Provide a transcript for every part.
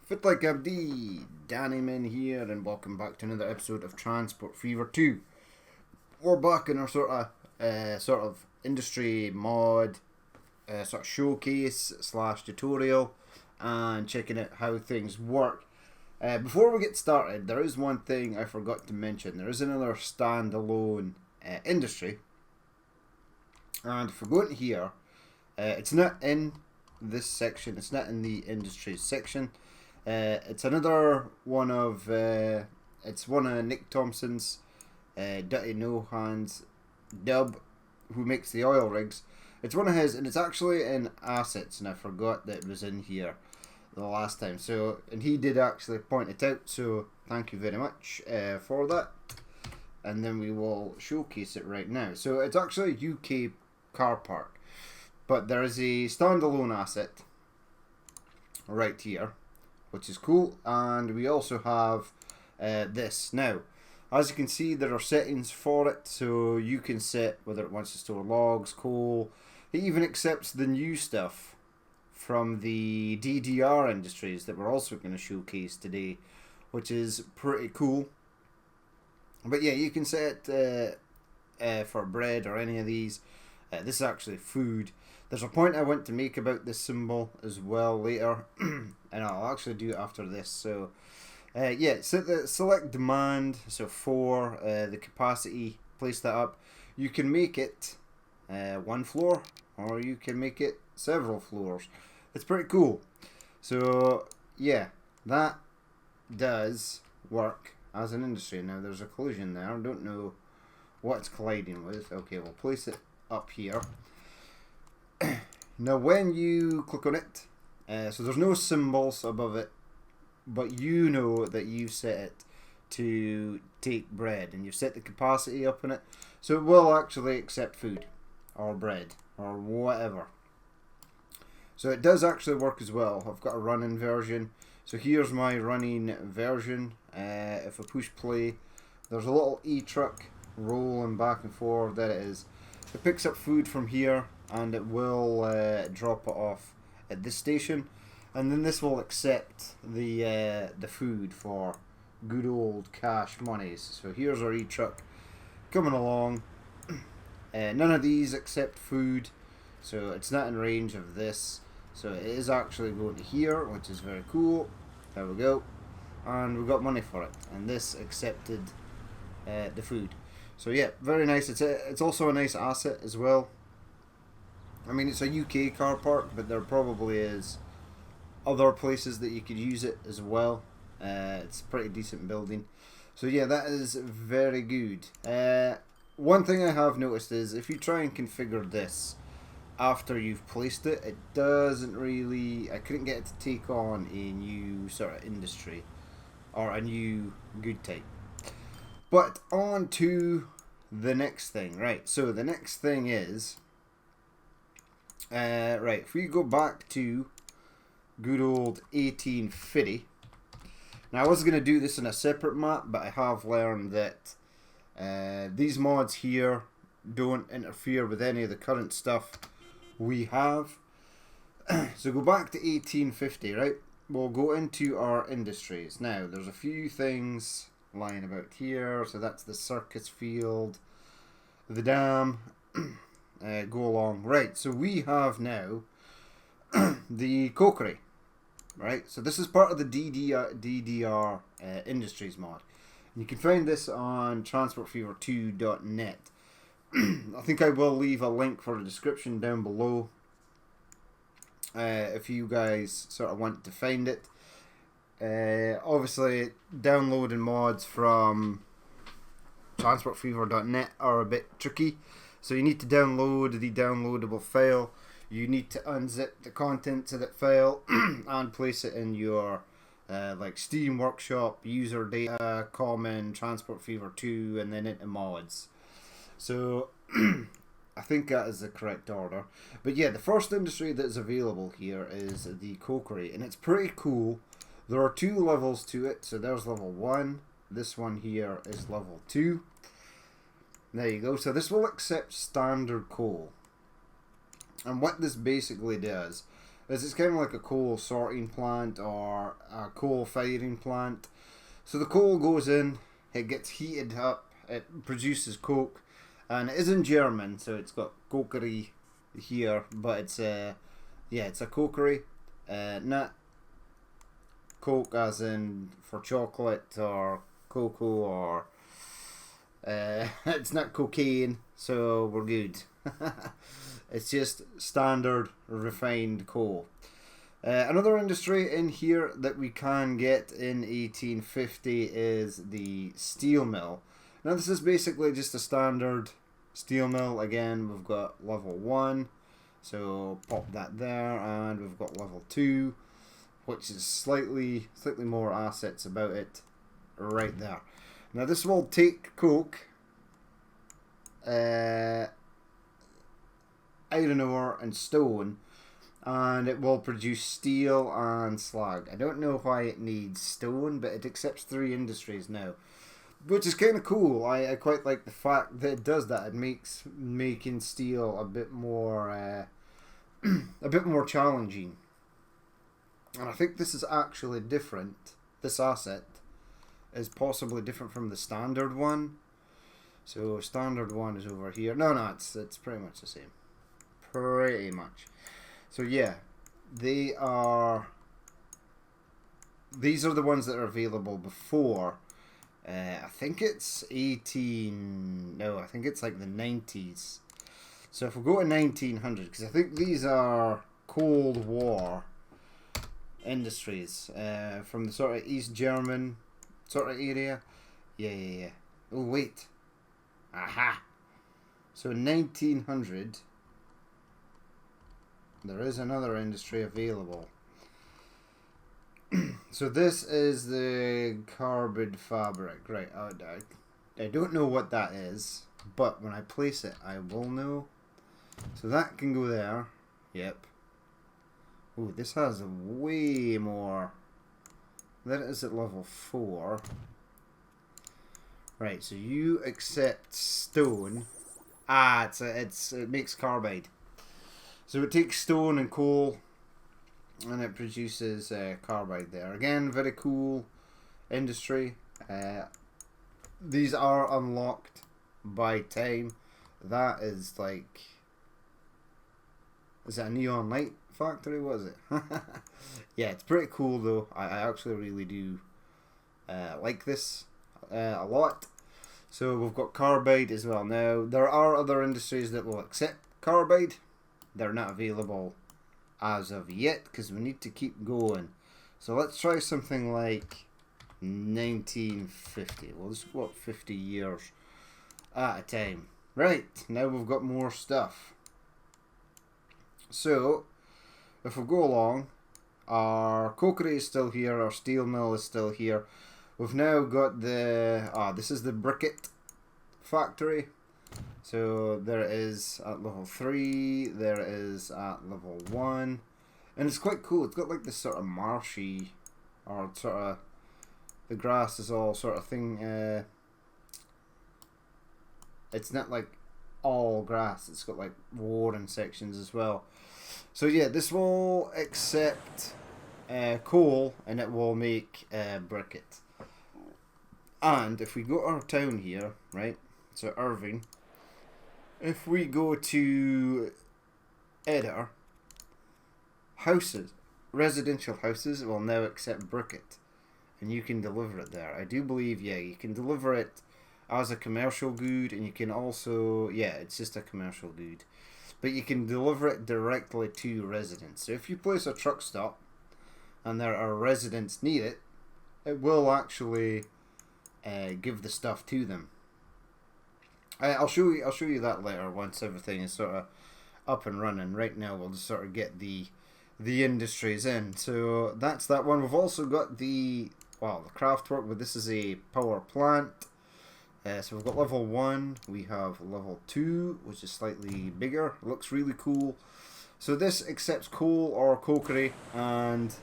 Fit like Abdi, Danny Min here, and welcome back to another episode of Transport Fever 2. We're back in our sort of industry mod, sort of showcase slash tutorial, and checking out how things work. Before we get started, there is one thing I forgot to mention. There is another standalone industry, and if we go into here, it's not in this section. It's not in the industries section. It's another one of it's one of Nick Thompson's Dirty No Hands dub, who makes the oil rigs. It's one of his, and it's actually in assets, and I forgot that it was in here the last time. So, and he did actually point it out, so thank you very much for that. And then we will showcase it right now. So it's actually a UK car park, but there is a standalone asset right here, which is cool. And we also have this. Now, as you can see, there are settings for it, so you can set whether it wants to store logs, coal. It even accepts the new stuff from the DDR Industries that we're also going to showcase today, which is pretty cool. But yeah, you can set for bread or any of these. This is actually food. There's a point I want to make about this symbol as well later, and I'll actually do it after this. So yeah, select demand, so for the capacity, place that up. You can make it one floor, or you can make it several floors. It's pretty cool. So yeah, that does work as an industry. Now there's a collision there. I don't know what it's colliding with. Okay, we'll place it up here. Now when you click on it, so there's no symbols above it, but you know that you've set it to take bread, and you've set the capacity up in it, so it will actually accept food or bread or whatever. So it does actually work as well. I've got a running version, so here's my running version. If I push play, there's a little e-truck rolling back and forth. There it is. It picks up food from here, and it will drop it off at this station, and then this will accept the food for good old cash monies. So here's our e-truck coming along. None of these accept food, so it's not in range of this. So it is actually going to here, which is very cool. There we go, and we got money for it, and this accepted the food. So yeah, very nice. It's also a nice asset as well. I mean, it's a UK car park, but there probably is other places that you could use it as well. It's a pretty decent building. So yeah, that is very good. One thing I have noticed is if you try and configure this after you've placed it, it doesn't really... I couldn't get it to take on a new sort of industry or a new good type. But on to the next thing. Right, so the next thing is... right, if we go back to good old 1850. Now I was going to do this in a separate map, but I have learned that these mods here don't interfere with any of the current stuff we have. So go back to 1850, right? We'll go into our industries. Now there's a few things lying about here. So that's the circus field, the dam. Go along. Right, so we have now the cokery. Right, so this is part of the DDR Industries mod. And you can find this on transportfever2.net. I think I will leave a link for the description down below if you guys sort of want to find it. Obviously, downloading mods from transportfever.net are a bit tricky. So you need to download the downloadable file. You need to unzip the contents of that file and place it in your like Steam Workshop, user data, common, Transport Fever 2, and then into mods. So I think that is the correct order. But yeah, the first industry that is available here is the cokery, and it's pretty cool. There are 2 levels to it. So there's level 1. This one here is level 2. There you go. So this will accept standard coal. And what this basically does is it's kind of like a coal sorting plant or a coal firing plant. So the coal goes in, it gets heated up, it produces coke, and it is in German, so it's got cokery here, but it's it's a cokery, not coke as in for chocolate or cocoa or it's not cocaine, so we're good. It's just standard refined coal. Another industry in here that we can get in 1850 is the steel mill. Now this is basically just a standard steel mill. Again, we've got level 1, so pop that there, and we've got level 2, which is slightly more assets about it right there. Now this will take coke, iron ore and stone, and it will produce steel and slag. I don't know why it needs stone, but it accepts 3 industries now, which is kind of cool. I quite like the fact that it does that. It makes making steel a bit more challenging. And I think this is actually different. This asset is possibly different from the standard one. So standard one is over here. No, it's pretty much the same. Pretty much. So yeah, these are the ones that are available before. I think it's I think it's like the 90s. So if we go to 1900, because I think these are Cold War industries from the sort of East German sort of area. Yeah. Oh, wait. Aha. So in 1900, there is another industry available. So this is the carbide fabric. Right, I don't know what that is, but when I place it, I will know. So that can go there. Yep. Ooh, this has way more. That is at level 4. Right, so you accept stone. It makes carbide. So it takes stone and coal, and it produces carbide there. Again, very cool industry. These are unlocked by time. That is like... Is it a neon light factory? What is it? Yeah, it's pretty cool though. I actually really do like this a lot. So we've got carbide as well. Now there are other industries that will accept carbide. They're not available as of yet because we need to keep going. So let's try something like 1950. We'll just go up 50 years at a time. Right, now we've got more stuff. So if we go along, our cokery is still here, our steel mill is still here. We've now got this is the Briquette factory. So there is at level 3, there is at level 1, and it's quite cool. It's got like this sort of marshy, or sort of, the grass is all sort of thing. It's not like all grass, it's got like worn sections as well. So yeah, this will accept coal, and it will make briquette. And if we go to our town here, right, so Irving, if we go to Edder, residential houses will now accept briquette, and you can deliver it there. I do believe, yeah, you can deliver it as a commercial good, and you can also, yeah, it's just a commercial good, but you can deliver it directly to residents. So if you place a truck stop and there are residents need it, it will actually give the stuff to them. I'll show you that later once everything is sort of up and running. Right now we'll just sort of get the industries in. So that's that one. We've also got the craft work, but this is a power plant. So we've got level 1, we have level 2, which is slightly bigger. It looks really cool. So this accepts coal or cokery, and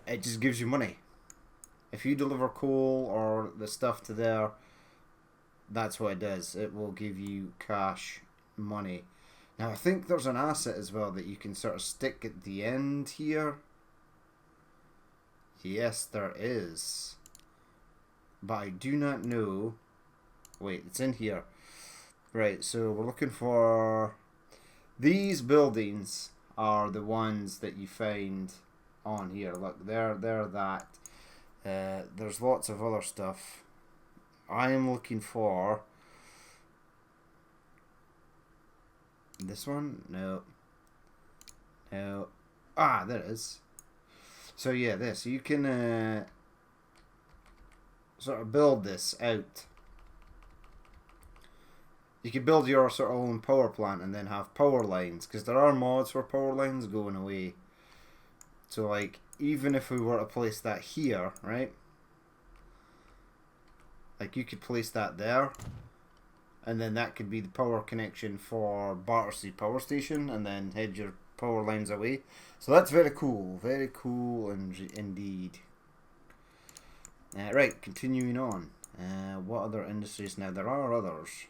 it just gives you money. If you deliver coal or the stuff to there, that's what it does. It will give you cash money. Now I think there's an asset as well that you can sort of stick at the end here. Yes, there is. But I do not know. Wait, it's in here. Right, so we're looking for... These buildings are the ones that you find on here. Look, they're that. There's lots of other stuff. I am looking for... This one? No. No. Ah, there it is. So yeah, this. You can sort of build this out. You could build your sort of own power plant and then have power lines, because there are mods for power lines going away. So like, even if we were to place that here, right? Like you could place that there, and then that could be the power connection for Battersea Power Station, and then head your power lines away. So that's very cool indeed. Right, continuing on. What other industries? Now there are others.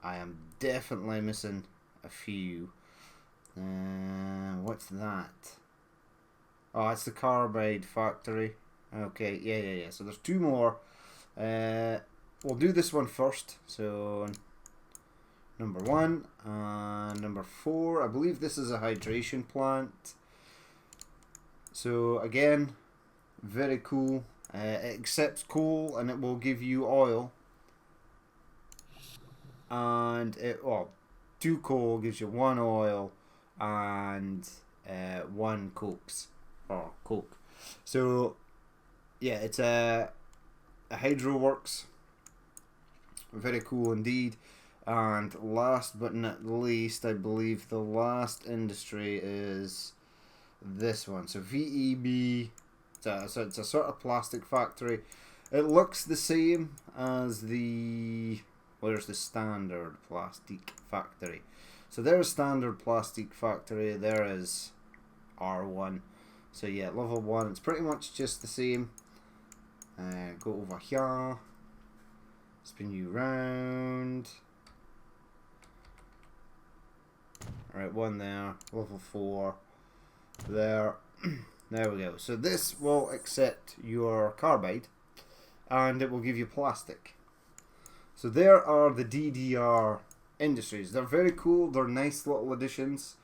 I am definitely missing a few. What's that? Oh, it's the Carbide factory. Okay, yeah. So there's two more. We'll do this one first. So number 1 and number 4. I believe this is a hydration plant. So again, very cool. It accepts coal and it will give you oil. And it, well, 2 coal gives you 1 oil and 1 cokes or coke. So yeah, it's a hydro works. Very cool indeed. And last but not least, I believe the last industry is this one. So VEB. It's a sort of plastic factory. It looks the same as the... Where's the standard plastic factory? So there's standard plastic factory. There is R1. So yeah, level 1. It's pretty much just the same. Go over here. Spin you round. Alright, 1 there. Level 4. There. There we go. So this will accept your carbide, and it will give you plastic. So there are the DDR Industries. They're very cool. They're nice little additions.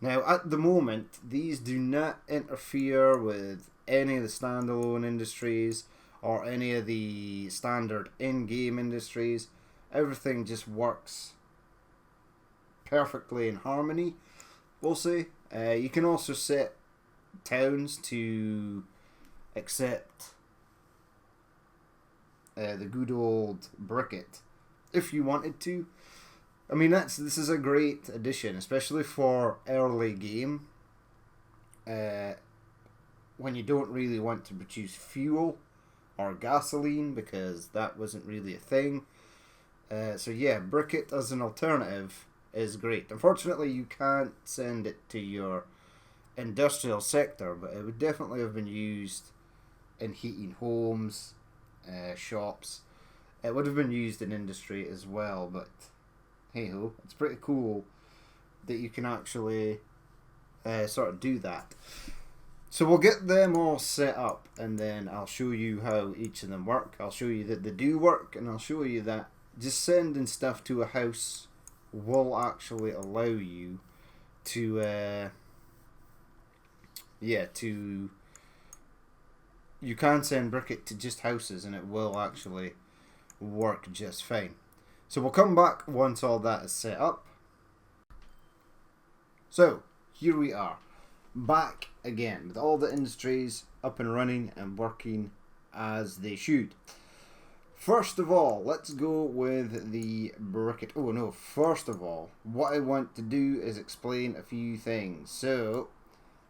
Now, at the moment, these do not interfere with any of the standalone industries or any of the standard in-game industries. Everything just works perfectly in harmony, we'll say. You can also set towns to accept the good old Briquette if you wanted to. I mean, this is a great addition, especially for early game, when you don't really want to produce fuel or gasoline, because that wasn't really a thing. So yeah, Briquette as an alternative is great. Unfortunately, you can't send it to your industrial sector, but it would definitely have been used in heating homes, shops. It would have been used in industry as well, but hey ho, it's pretty cool that you can actually sort of do that. So we'll get them all set up, and then I'll show you how each of them work. I'll show you that they do work, and I'll show you that just sending stuff to a house will actually allow you to you can send Briquette to just houses and it will actually work just fine. So we'll come back once all that is set up. So here we are, back again with all the industries up and running and working as they should. First of all, let's go with the Briquette. Oh no, first of all, what I want to do is explain a few things. So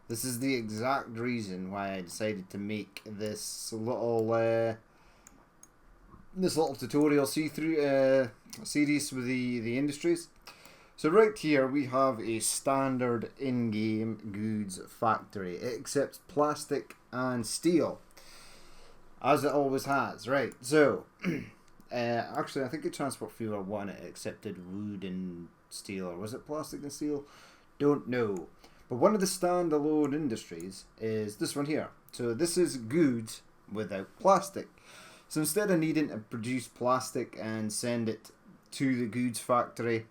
this is the exact reason why I decided to make this little tutorial see-through series with the industries. So right here we have a standard in-game goods factory. It accepts plastic and steel, as it always has. Right, so actually I think in Transport Fever 1 it accepted wood and steel, or was it plastic and steel? Don't know. But one of the standalone industries is this one here. So this is goods without plastic. So instead of needing to produce plastic and send it to the goods factory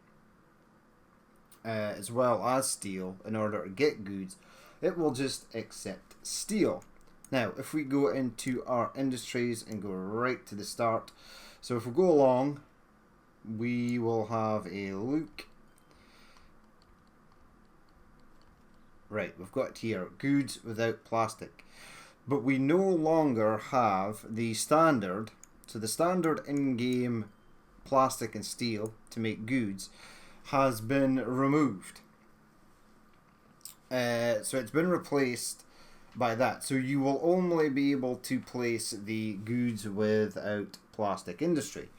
as well as steel in order to get goods, it will just accept steel. Now, if we go into our industries and go right to the start, so if we go along, we will have a look. Right, we've got it here, goods without plastic. But we no longer have the standard, so the standard in-game plastic and steel to make goods has been removed. So it's been replaced by that. So you will only be able to place the goods without plastic industry,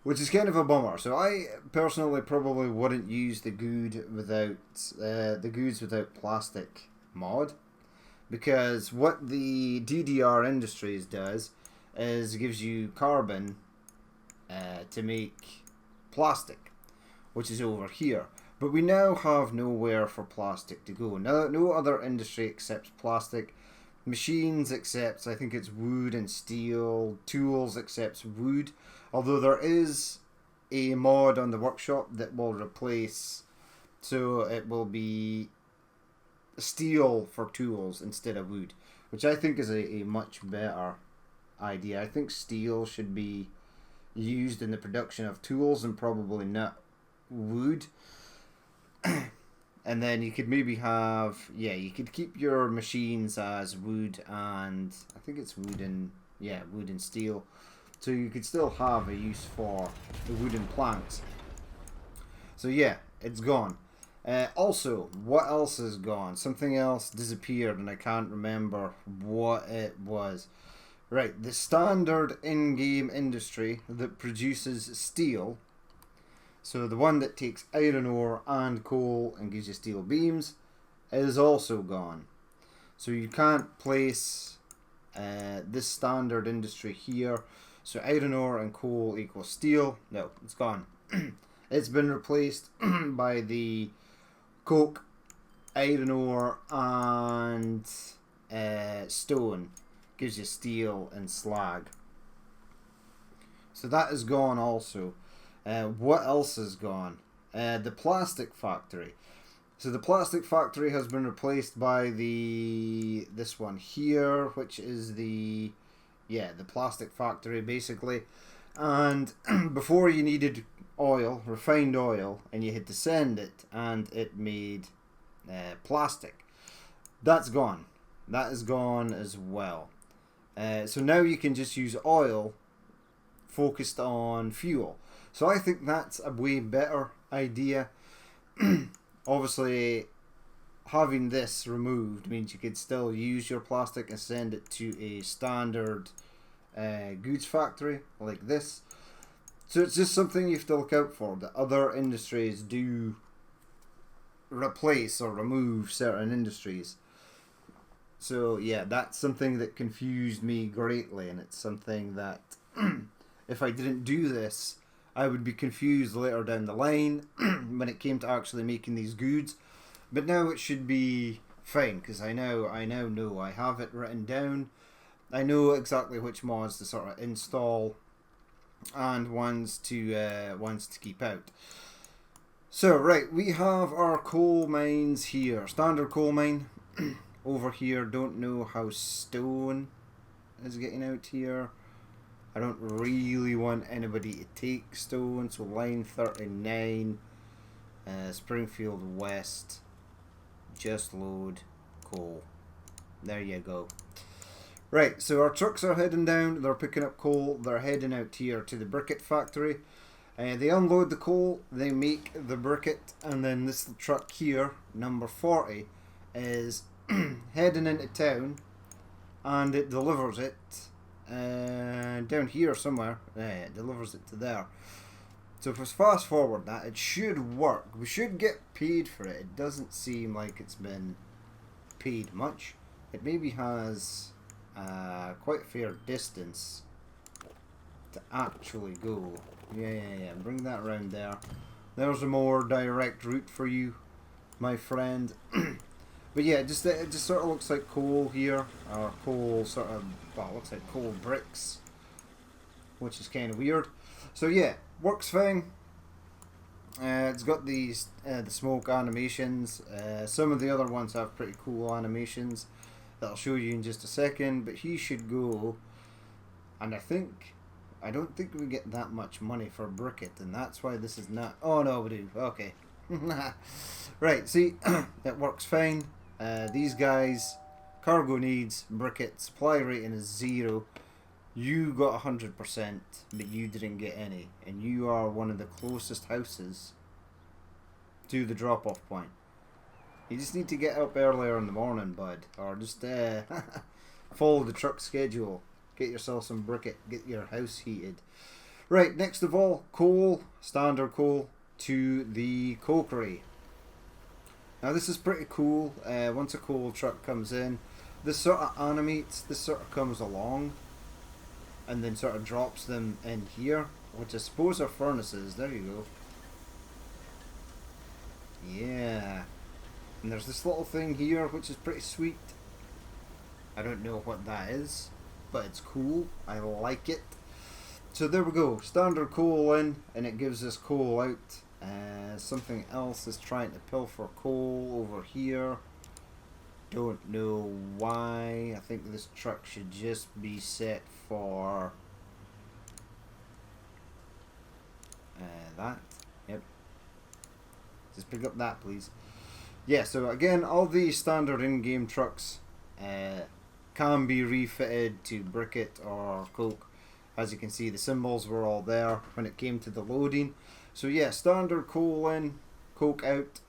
which is kind of a bummer. So I personally probably wouldn't use the goods without plastic mod, because what the DDR Industries does is gives you carbon to make plastic, which is over here. But we now have nowhere for plastic to go. No other industry accepts plastic. Machines accepts, I think it's wood and steel. Tools accepts wood. Although there is a mod on the workshop that will replace, so it will be steel for tools instead of wood, which I think is a much better idea. I think steel should be used in the production of tools and probably not wood. And then you could maybe have, you could keep your machines as wood and I think it's wood and steel. So you could still have a use for the wooden planks. So yeah, it's gone. Also, what else is gone? Something else disappeared and I can't remember what it was. Right, the standard in-game industry that produces steel, so the one that takes iron ore and coal and gives you steel beams, is also gone. So you can't place this standard industry here. So iron ore and coal equals steel. No, it's gone. It's been replaced by the coke, iron ore and stone. Gives you steel and slag. So that is gone also. What else is gone? The plastic factory. So the plastic factory has been replaced by this one here, which is the plastic factory basically. And before you needed oil, refined oil, and you had to send it, and it made plastic. That's gone. That is gone as well. So now you can just use oil focused on fuel. So I think that's a way better idea. Obviously, having this removed means you could still use your plastic and send it to a standard goods factory like this. So it's just something you have to look out for, that other industries do replace or remove certain industries. So yeah, that's something that confused me greatly, and it's something that if I didn't do this, I would be confused later down the line when it came to actually making these goods. But now it should be fine, because I now know. I have it written down. I know exactly which mods to sort of install and ones to keep out. So right, we have our coal mines here. Standard coal mine. Over here, don't know how stone is getting out here. I don't really want anybody to take stone, so line 39, Springfield West, just load coal. There you go. Right, so our trucks are heading down, they're picking up coal, they're heading out here to the Briquette factory. They unload the coal, they make the briquette, and then this truck here, number 40, is heading into town, and it delivers it down here somewhere. It delivers it to there. So if we fast forward that, it should work. We should get paid for it. It doesn't seem like it's been paid much. It maybe has quite a fair distance to actually go. Yeah. Bring that around there. There's a more direct route for you, my friend. But yeah, it just sort of looks like coal here, or coal sort of, well, looks like coal bricks, which is kind of weird. So yeah, works fine. It's got these the smoke animations. Some of the other ones have pretty cool animations that I'll show you in just a second. But he should go, and I don't think we get that much money for Briquette, and that's why this is not. Oh no, we do. Okay, right. See, it works fine. These guys, cargo needs Briquette. Supply rating is 0. You got 100%, but you didn't get any, and you are one of the closest houses to the drop-off point. You just need to get up earlier in the morning, bud, or just follow the truck schedule. Get yourself some Briquette, get your house heated. Right, next of all, coal, standard coal, to the cokery. Now this is pretty cool. Once a coal truck comes in, this sort of animates, this sort of comes along, and then sort of drops them in here, which I suppose are furnaces. There you go. Yeah. And there's this little thing here, which is pretty sweet. I don't know what that is, but it's cool. I like it. So there we go. Standard coal in, and it gives us coal out. Something else is trying to pilfer coal over here. Don't know why. I think this truck should just be set for that. Yep. Just pick up that, please. Yeah, so again, all these standard in-game trucks can be refitted to Briquette or coke. As you can see, the symbols were all there when it came to the loading. So yeah, standard coal in, coke out.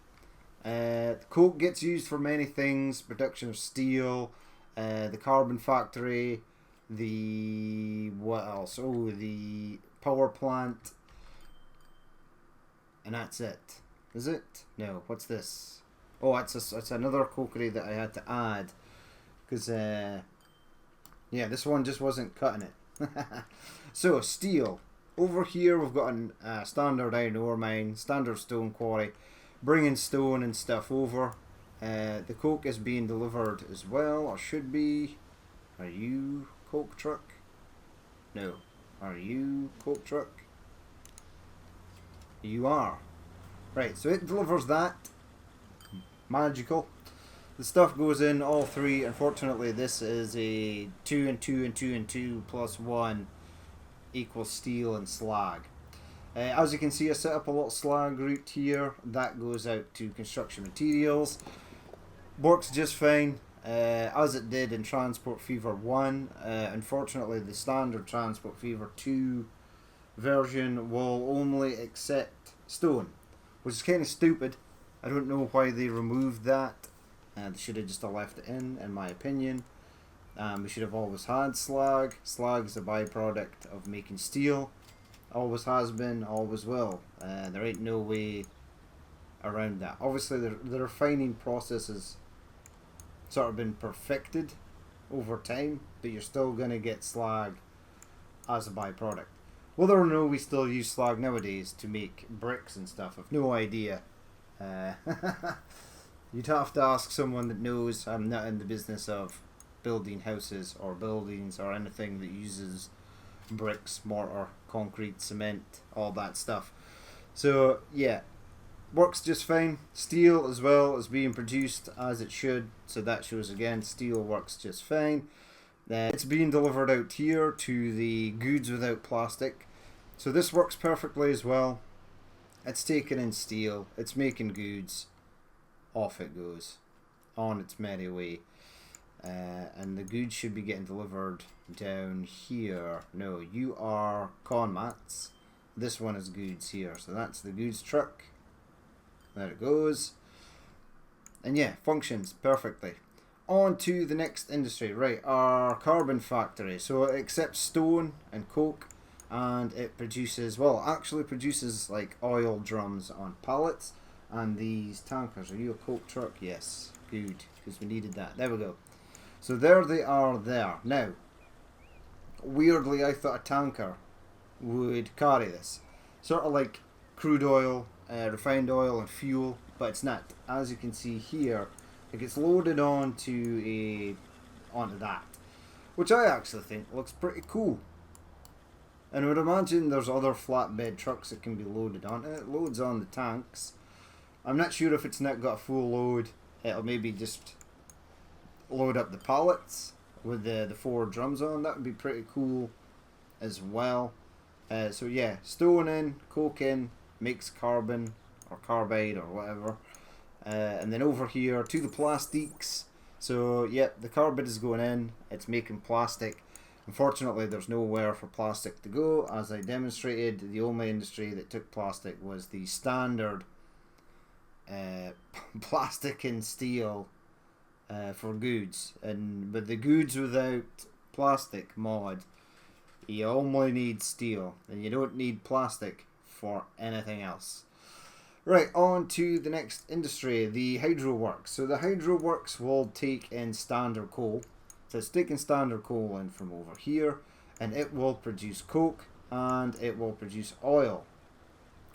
Coke gets used for many things: production of steel, the carbon factory, the what else? Oh, the power plant, and that's it. Is it? No. What's this? Oh, it's another cokery that I had to add because yeah, this one just wasn't cutting it. So steel. Over here we've got a standard iron ore mine, standard stone quarry, bringing stone and stuff over. The coke is being delivered as well, or should be. Are you coke truck? No. Are you coke truck? You are. Right, so it delivers that. Magical. The stuff goes in all three. Unfortunately, this is a 2 and 2 and 2 and 2 plus 1 equals steel and slag. As you can see, I set up a little slag route here. That goes out to construction materials. Works just fine, as it did in Transport Fever 1. Unfortunately, the standard Transport Fever 2 version will only accept stone, which is kind of stupid. I don't know why they removed that. They should have just left it in my opinion. We should have always had slag. Slag is a byproduct of making steel. Always has been, always will. There ain't no way around that. Obviously, the refining process has sort of been perfected over time, but you're still going to get slag as a byproduct. Whether or no we still use slag nowadays to make bricks and stuff, I've no idea. You'd have to ask someone that knows. I'm not in the business of building houses or buildings or anything that uses bricks, mortar, concrete, cement, all that stuff. So yeah, works just fine. Steel as well is being produced as it should, so that shows again steel works just fine. It's being delivered out here to the goods without plastic, so this works perfectly as well. It's taking in steel, it's making goods, off it goes on its merry way. And the goods should be getting delivered down here. No, you are con mats. This one is goods here, so that's the goods truck. There it goes. And yeah, functions perfectly. On to the next industry. Right, our carbon factory. So it accepts stone and coke, and it produces, well, actually produces like oil drums on pallets and these tankers. Are you a coke truck? Yes, good, because we needed that. There we go. So there they are there. Now, weirdly, I thought a tanker would carry this. Sort of like crude oil refined oil and fuel, but it's not. As you can see here, it gets loaded onto that, which I actually think looks pretty cool. And I would imagine there's other flatbed trucks that can be loaded on. It loads on the tanks. I'm not sure if it's not got a full load. It'll maybe just load up the pallets with the 4 drums on. That would be pretty cool as well. So yeah, stone in, coke in, makes carbon or carbide or whatever. And then over here to the plastics. So yep, the carbide is going in. It's making plastic. Unfortunately, there's nowhere for plastic to go. As I demonstrated, the only industry that took plastic was the standard plastic and steel for goods. And with the goods without plastic mod, you only need steel, and you don't need plastic for anything else. Right, on to the next industry, the hydro works. So the hydro works will take in standard coal. So it's taking standard coal in from over here, and it will produce coke, and it will produce oil.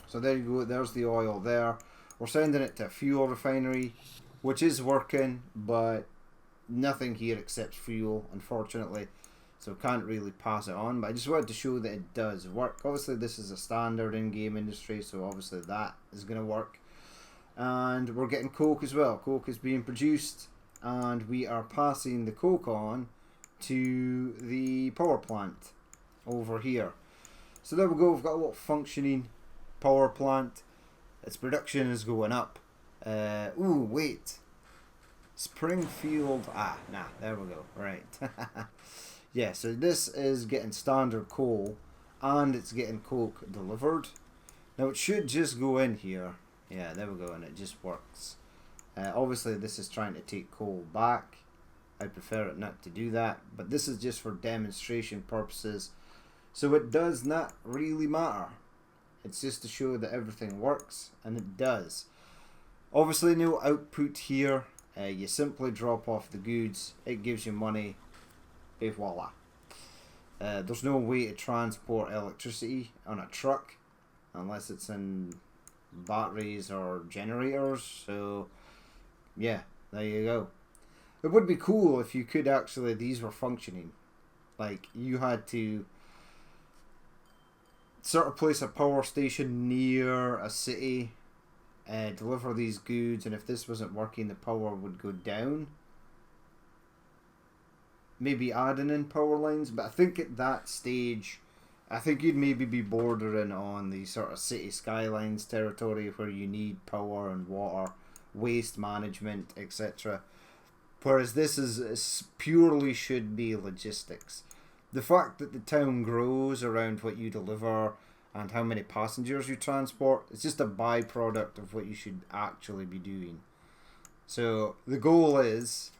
So there you go, there's the oil there. We're sending it to a fuel refinery, which is working, but nothing here except fuel, unfortunately. So can't really pass it on, but I just wanted to show that it does work. Obviously this is a standard in-game industry, so obviously that is going to work. And we're getting coke as well. Coke is being produced, and we are passing the coke on to the power plant over here. So there we go, we've got a little functioning power plant. Its production is going up. Ooh, wait. Springfield, there we go, right. Yeah, so this is getting standard coal, and it's getting coke delivered. Now it should just go in here. Yeah, there we go, and it just works. Obviously this is trying to take coal back. I prefer it not to do that, but this is just for demonstration purposes, so it does not really matter. It's just to show that everything works, and it does. Obviously no output here. You simply drop off the goods, it gives you money, et voila. There's no way to transport electricity on a truck unless it's in batteries or generators, so yeah, there you go. It would be cool if you could actually, these were functioning. Like, you had to sort of place a power station near a city, deliver these goods, and if this wasn't working, the power would go down. Maybe adding in power lines, but I think at that stage, I think you'd maybe be bordering on the sort of city skylines territory where you need power and water, waste management, etc. Whereas this is purely should be logistics. The fact that the town grows around what you deliver and how many passengers you transport, it's just a byproduct of what you should actually be doing. So the goal is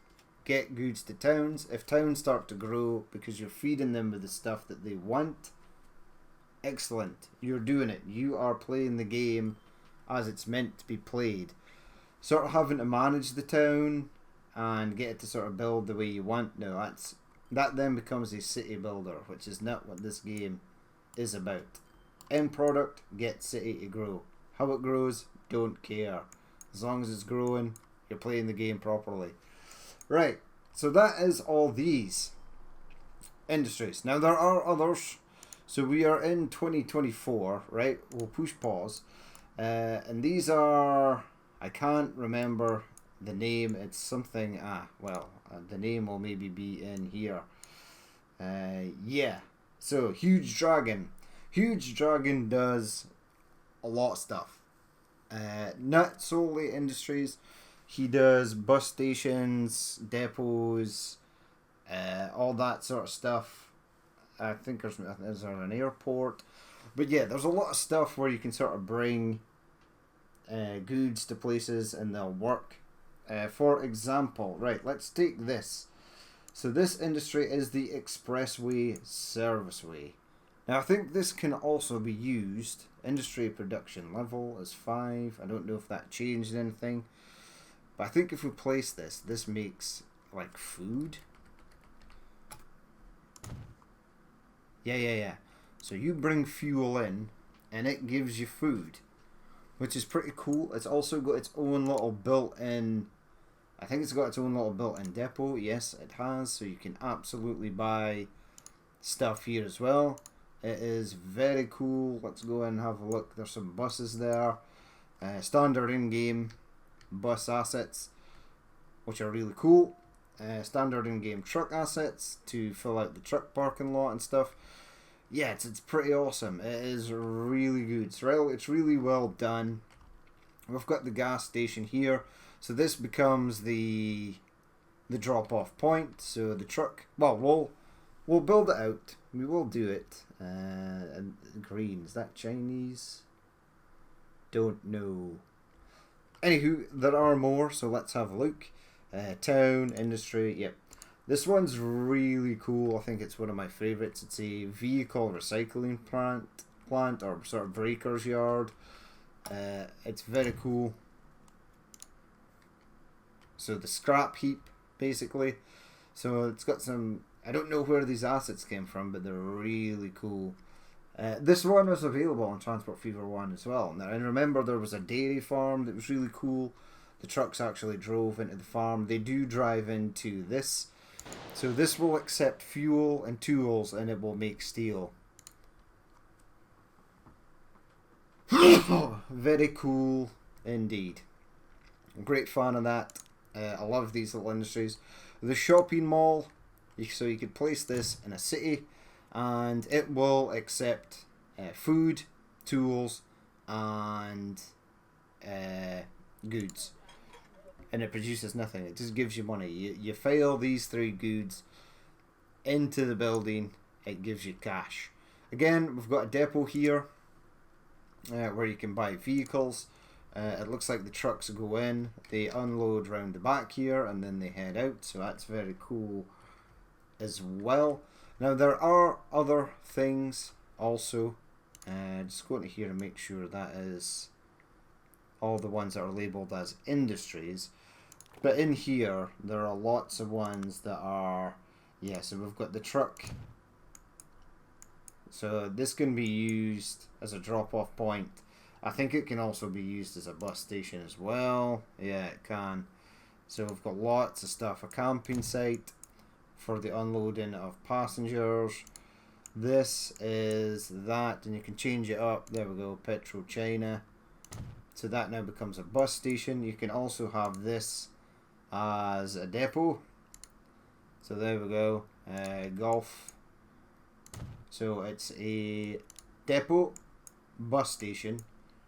get goods to towns. If towns start to grow because you're feeding them with the stuff that they want, excellent, you're doing it. You are playing the game as it's meant to be played. Sort of having to manage the town and get it to sort of build the way you want. No, that then becomes a city builder, which is not what this game is about. End product, get city to grow. How it grows, don't care. As long as it's growing, you're playing the game properly. Right, so that is all these industries. Now there are others. So we are in 2024, right? We'll push pause. And these are, I can't remember the name. It's something, the name will maybe be in here. Yeah, so Hugedragon. Hugedragon does a lot of stuff. Not solely industries. He does bus stations, depots, all that sort of stuff. I think there's an airport. But yeah, there's a lot of stuff where you can sort of bring goods to places and they'll work. For example, right, let's take this. So this industry is the expressway serviceway. Now I think this can also be used. Industry production level is 5. I don't know if that changed anything. But I think if we place this makes like food. Yeah. So you bring fuel in and it gives you food. which is pretty cool. It's also got its own little built-in, I think it's got its own little built-in depot. Yes, it has. So you can absolutely buy stuff here as well. It is very cool. Let's go and have a look. There's some buses there. Standard in-game bus assets, which are really cool. Standard in-game truck assets to fill out the truck parking lot and stuff. Yeah, it's pretty awesome. It is really good. It's really well done. We've got the gas station here. So this becomes the drop-off point. So the truck, well, we'll build it out. We will do it. And green, is that Chinese? Don't know. Anywho, there are more, so let's have a look. Town, industry, yep. This one's really cool. I think it's one of my favourites. It's a vehicle recycling plant or sort of breaker's yard. It's very cool. So the scrap heap, basically. So it's got some, I don't know where these assets came from, but they're really cool. This one was available on Transport Fever 1 as well. Now, I remember there was a dairy farm that was really cool. The trucks actually drove into the farm. They do drive into this. So this will accept fuel and tools, and it will make steel. Very cool indeed. I'm a great fan of that. I love these little industries. The shopping mall, so you could place this in a city, and it will accept food, tools, and goods. And it produces nothing. It just gives you money. You file these 3 goods into the building, it gives you cash. Again, we've got a depot here where you can buy vehicles. It looks like the trucks go in, they unload round the back here, and then they head out. So that's very cool as well. Now there are other things also. Just go into here and make sure that is all the ones that are labelled as industries. But in here there are lots of ones that are, yeah, so we've got the truck. So this can be used as a drop-off point. I think it can also be used as a bus station as well. Yeah, it can. So we've got lots of stuff. A camping site for the unloading of passengers. This is that, and you can change it up. There we go, Petro China. So that now becomes a bus station. You can also have this as a depot. So there we go, golf. So it's a depot, bus station,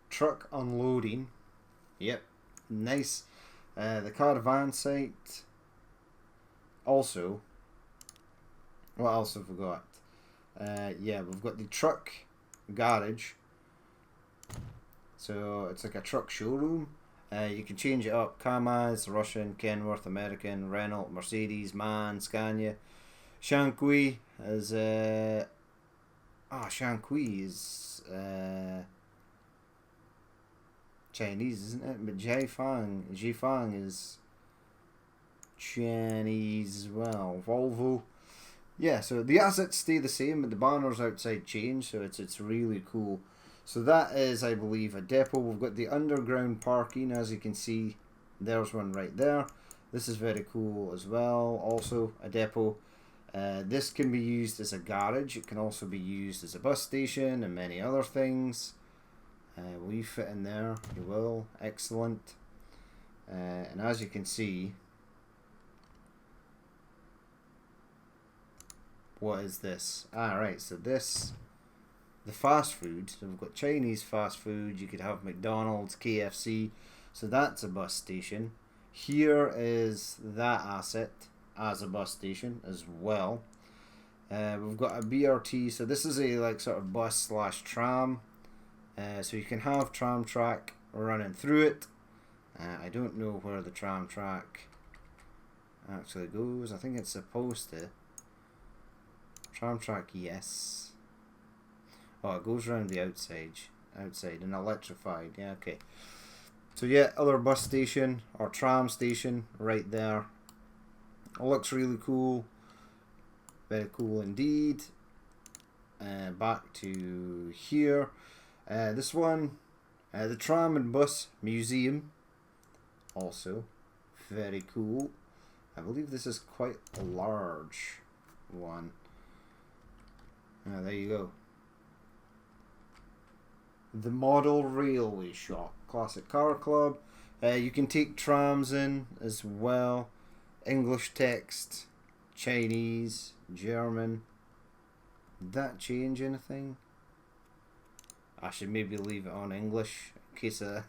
truck unloading. Yep, nice. The caravan site. Also, what else have we got? Yeah, we've got the truck garage. So it's like a truck showroom. You can change it up. Kamaz, Russian, Kenworth, American, Renault, Mercedes, MAN, Scania. Shankui is Shankui is Chinese, isn't it? But Jifang is Chinese as well. Volvo. Yeah, so the assets stay the same, but the banners outside change, so it's really cool. So that is, I believe, a depot. We've got the underground parking, as you can see. There's one right there. This is very cool as well. Also a depot. This can be used as a garage. It can also be used as a bus station and many other things. Will you fit in there? You will. Excellent. And as you can see, what is this? Right, so this, the fast food. So we've got Chinese fast food. You could have McDonald's, KFC. So that's a bus station. Here is that asset as a bus station as well. We've got a BRT. So this is a like sort of bus slash tram. So you can have tram track running through it. I don't know where the tram track actually goes. I think it's supposed to. Tram track, yes. Oh, it goes around the outside and electrified. Yeah, okay. So yeah, other bus station or tram station right there. It looks really cool. Very cool indeed. Back to here. This one, The Tram and Bus Museum, also very cool. I believe this is quite a large one. There you go. The Model Railway Shop, Classic Car Club. You can take trams in as well. English text, Chinese, German. Did that change anything? I should maybe leave it on English in case in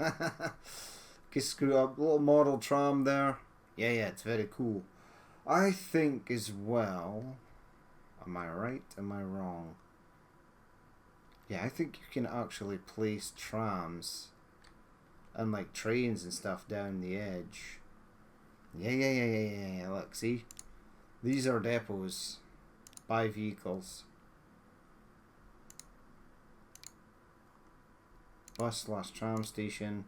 case screw up. Little model tram there. Yeah, it's very cool. I think as well. Am I right? Am I wrong? Yeah, I think you can actually place trams and like trains and stuff down the edge. Yeah. Look, see? These are depots by vehicles. Bus/tram station.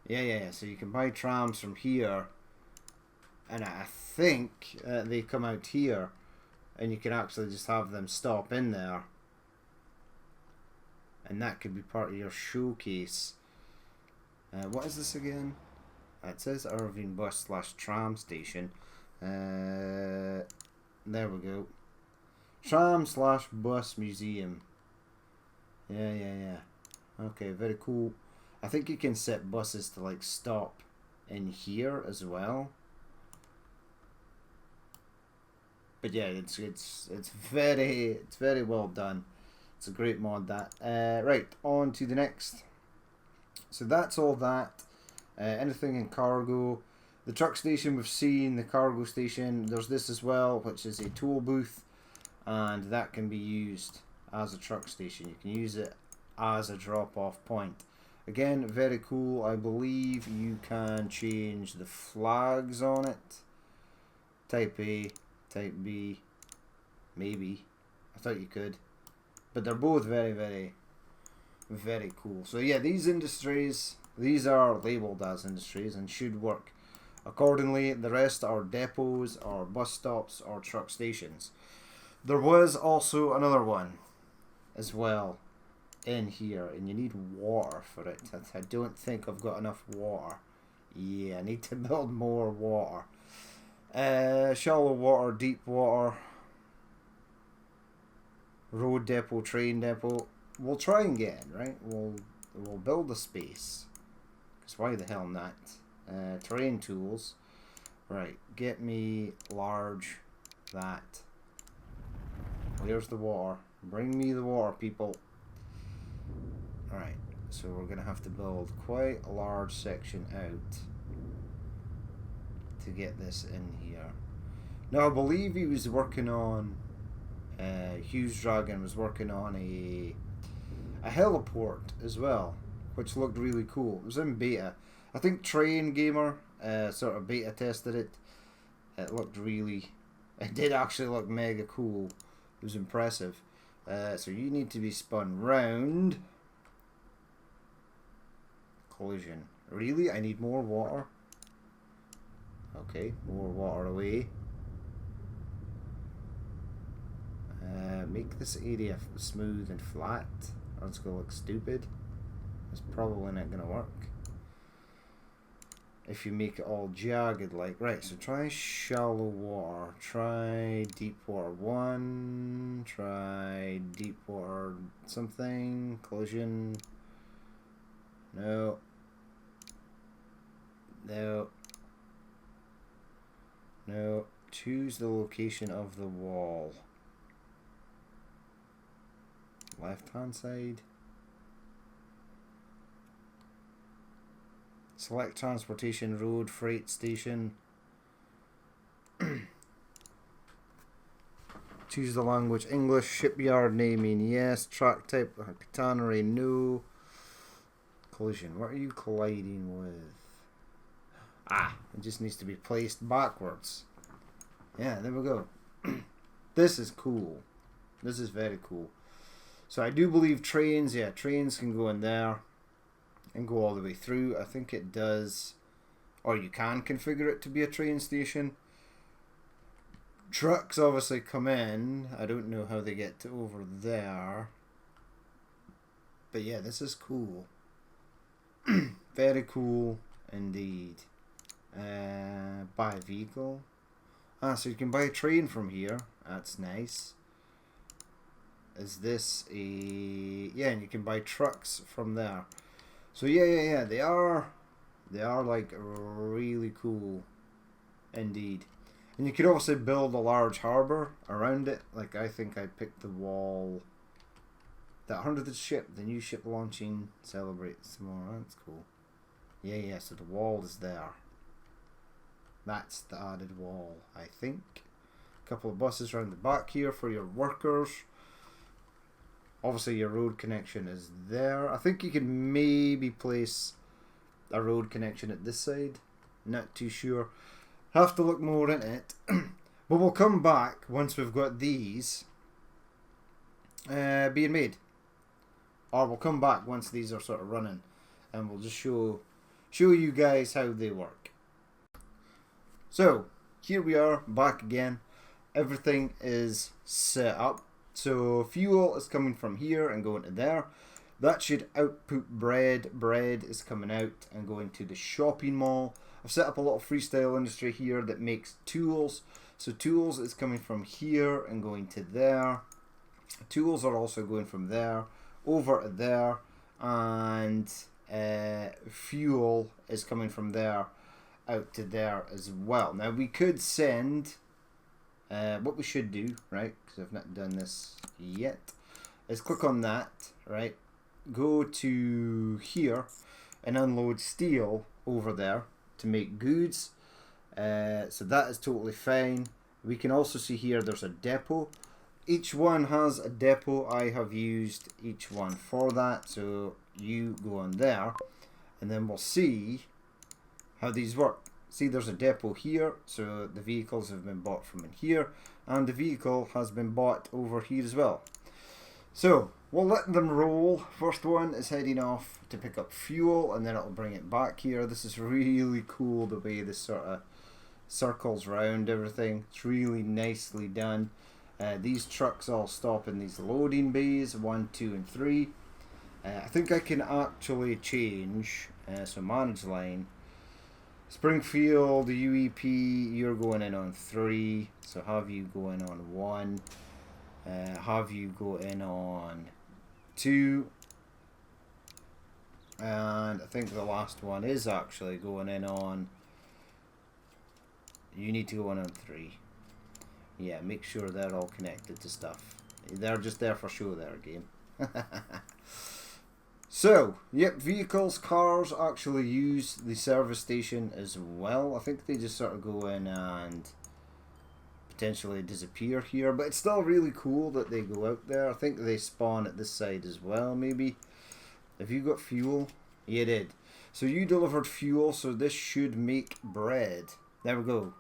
Yeah. So you can buy trams from here. And I think they come out here. And you can actually just have them stop in there. And that could be part of your showcase. What is this again? It says Irving Bus/tram station. There we go. Tram/bus museum. Yeah. Okay, very cool. I think you can set buses to like stop in here as well. But yeah, it's very well done. It's a great mod that. Right, on to the next. So that's all that. Anything in cargo. The truck station we've seen, the cargo station. There's this as well, which is a tool booth. And that can be used as a truck station. You can use it as a drop-off point. Again, very cool. I believe you can change the flags on it. Type A, Type B. Maybe. I thought you could. But they're both very cool. So yeah, these industries, these are labeled as industries and should work accordingly. The rest are depots or bus stops or truck stations. There was also another one as well in here, and you need water for it. I don't think I've got enough water. Yeah, I need to build more water. Shallow water, deep water, road depot, train depot. We'll try and get in, right? We'll build a space. Because why the hell not? Terrain tools. Right, get me large that. Where's the water? Bring me the water, people. Alright, so we're going to have to build quite a large section out to get this in here. Now, I believe he was working on... Hugedragon was working on a heliport as well, which looked really cool. It was in beta. I think Train Gamer sort of beta tested it. It looked really... It did actually look mega cool. It was impressive. So you need to be spun round. Collision. Really? I need more water? Okay, more water away. Make this area smooth and flat, or it's going to look stupid. It's probably not going to work. If you make it all jagged like... Right, so try shallow water. Try deep water 1. Try deep water something. Collision. No. Choose the location of the wall. Left hand side. Select transportation, road, freight station. Choose the language, English. Shipyard naming, yes. Track type, catenary, no. Collision, what are you colliding with? It just needs to be placed backwards. Yeah, there we go. This is cool. This is very cool. So I do believe trains, yeah, trains can go in there and go all the way through. I think it does, or you can configure it to be a train station. Trucks obviously come in. I don't know how they get to over there. But yeah, this is cool. Very cool indeed. Buy a vehicle. Ah, so you can buy a train from here. That's nice. Is this a... Yeah, and you can buy trucks from there. So yeah. They are like really cool indeed. And you could also build a large harbour around it. Like, I think I picked the wall. That 100th ship, the new ship launching, celebrates tomorrow. That's cool. Yeah, so the wall is there. That's the added wall, I think. A couple of buses around the back here for your workers. Obviously your road connection is there. I think you can maybe place a road connection at this side. Not too sure. Have to look more in it. But we'll come back once we've got these being made. Or we'll come back once these are sort of running. And we'll just show you guys how they work. So, here we are, back again. Everything is set up. So, fuel is coming from here and going to there. That should output bread. Bread is coming out and going to the shopping mall. I've set up a little freestyle industry here that makes tools. So, tools is coming from here and going to there. Tools are also going from there over to there. And fuel is coming from there out to there as well. Now, we could send... what we should do, right, because I've not done this yet, is click on that, right, go to here and unload steel over there to make goods. So that is totally fine. We can also see here there's a depot. Each one has a depot. I have used each one for that, so you go on there and then we'll see how these work. See, there's a depot here, so the vehicles have been bought from in here, and the vehicle has been bought over here as well. So, we'll let them roll. First one is heading off to pick up fuel, and then it'll bring it back here. This is really cool, the way this sort of circles around everything. It's really nicely done. These trucks all stop in these loading bays, 1, 2, and 3. I think I can actually change, so manage line. Springfield, UEP, you're going in on 3, so have you go in on 1, have you go in on 2, and I think the last one is actually going in on, you need to go in on 3. Yeah, make sure they're all connected to stuff. They're just there for show there, game. So, yep, vehicles, cars actually use the service station as well. I think they just sort of go in and potentially disappear here. But it's still really cool that they go out there. I think they spawn at this side as well, maybe. Have you got fuel? You did. So you delivered fuel, so this should make bread. There we go.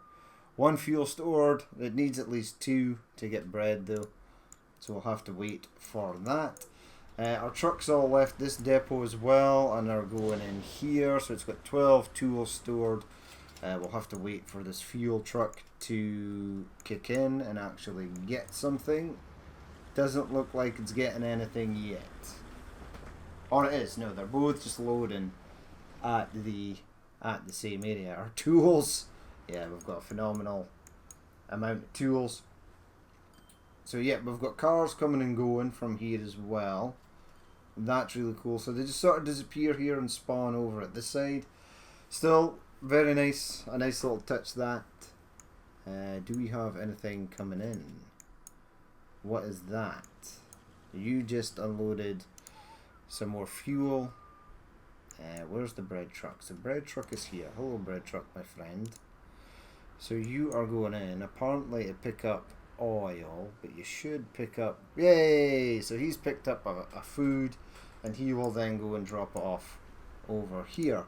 1 fuel stored. It needs at least 2 to get bread, though. So we'll have to wait for that. Our trucks all left this depot as well and are going in here, so it's got 12 tools stored. We'll have to wait for this fuel truck to kick in and actually get something. Doesn't look like it's getting anything yet. Or it is. No, they're both just loading at the same area. Our tools, yeah, we've got a phenomenal amount of tools. So yeah, we've got cars coming and going from here as well. That's really cool. So they just sort of disappear here and spawn over at this side. Still very nice. A nice little touch that. Do we have anything coming in? What is that? You just unloaded some more fuel. Where's the bread truck? So bread truck is here. Hello bread truck, my friend. So you are going in apparently to pick up oil, but you should pick up, yay, so he's picked up a food and he will then go and drop it off over here.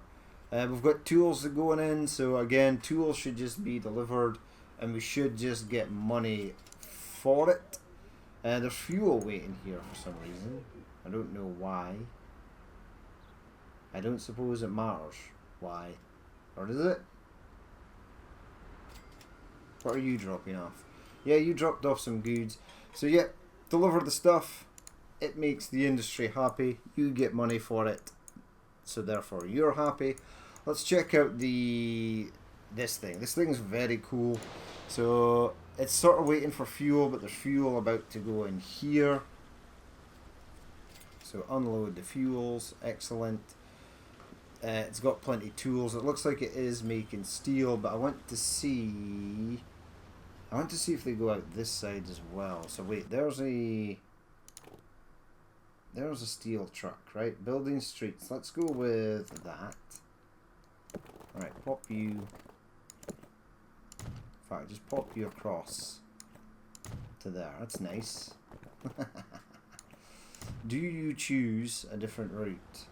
We've got tools that going in, so again, tools should just be delivered and we should just get money for it. There's fuel waiting here for some reason. I don't know why. I don't suppose it matters why, or does it? What are you dropping off? Yeah, you dropped off some goods. So yeah, deliver the stuff. It makes the industry happy. You get money for it. so therefore you're happy. Let's check out this thing. This thing's very cool. So it's sort of waiting for fuel, but there's fuel about to go in here. So unload the fuels. Excellent. It's got plenty of tools. It looks like it is making steel, but I want to see if they go out this side as well. So wait, there's a steel truck, right? Building streets. Let's go with that. Alright, pop you. In fact, just pop you across to there. That's nice. Do you choose a different route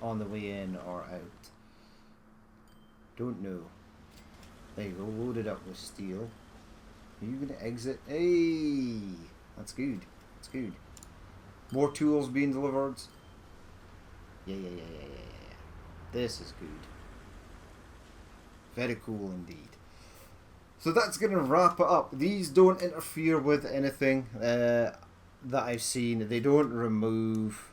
on the way in or out? Don't know. There you go, loaded up with steel. Are you going to exit? Hey! That's good. That's good. More tools being delivered. Yeah. This is good. Very cool indeed. So that's going to wrap it up. These don't interfere with anything that I've seen. They don't remove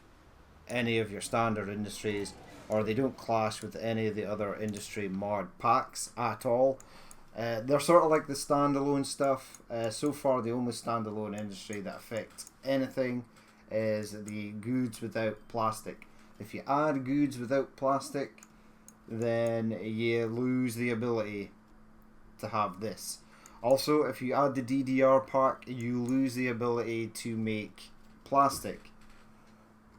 any of your standard industries, or they don't clash with any of the other industry mod packs at all. They're sort of like the standalone stuff. So far, the only standalone industry that affects anything is the goods without plastic. If you add goods without plastic, then you lose the ability to have this. Also, if you add the DDR pack, you lose the ability to make plastic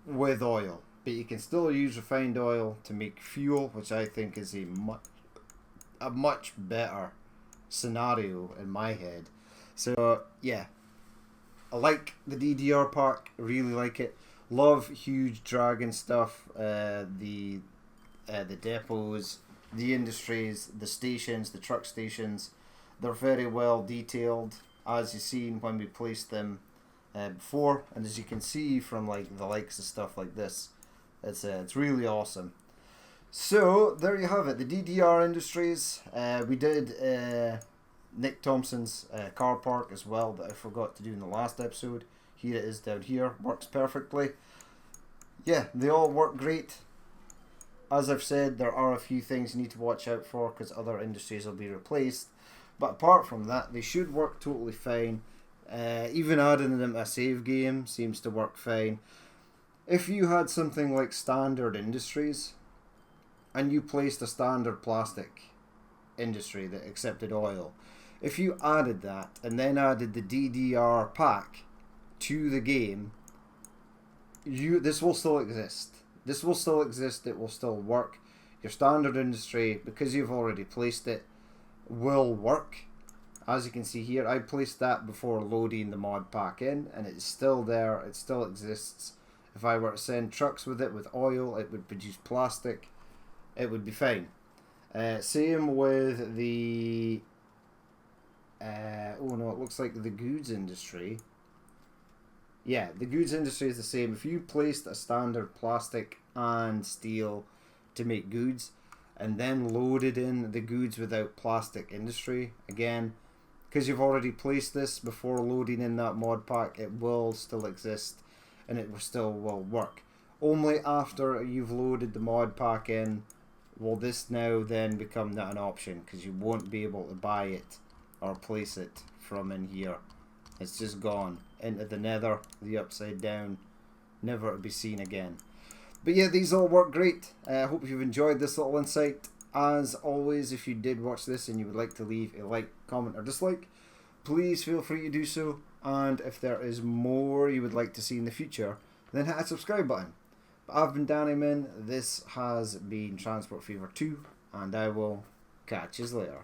with oil, but you can still use refined oil to make fuel, which I think is a much better scenario in my head. So yeah, I like the DDR pack, really like it. Love Hugedragon stuff, the depots, the industries, the stations, the truck stations. They're very well detailed, as you've seen when we placed them before, and as you can see from like the likes of stuff like this, it's really awesome. So there you have it, the DDR Industries. We did Nick Thompson's car park as well that I forgot to do in the last episode. Here it is down here, works perfectly. Yeah, they all work great. As I've said, there are a few things you need to watch out for because other industries will be replaced. But apart from that, they should work totally fine. Even adding them a save game seems to work fine. If you had something like standard industries and you placed a standard plastic industry that accepted oil, if you added that and then added the DDR pack to the game, this will still exist. This will still exist. It will still work. Your standard industry, because you've already placed it, will work. As you can see here, I placed that before loading the mod pack in, and it's still there. It still exists. If I were to send trucks with it with oil, it would produce plastic. It would be fine. Same with the oh no, it looks like the goods industry. Yeah, the goods industry is the same. If you placed a standard plastic and steel to make goods and then loaded in the goods without plastic industry, again, because you've already placed this before loading in that mod pack, it will still exist and it still will work. Only after you've loaded the mod pack in will this now then become not an option, because you won't be able to buy it or place it from in here. It's just gone into the nether, the upside down, never to be seen again. But yeah, these all work great. I hope you've enjoyed this little insight. As always, if you did watch this and you would like to leave a like, comment or dislike, please feel free to do so. And if there is more you would like to see in the future, then hit that subscribe button. But I've been DannyMin, this has been Transport Fever 2, and I will catch you later.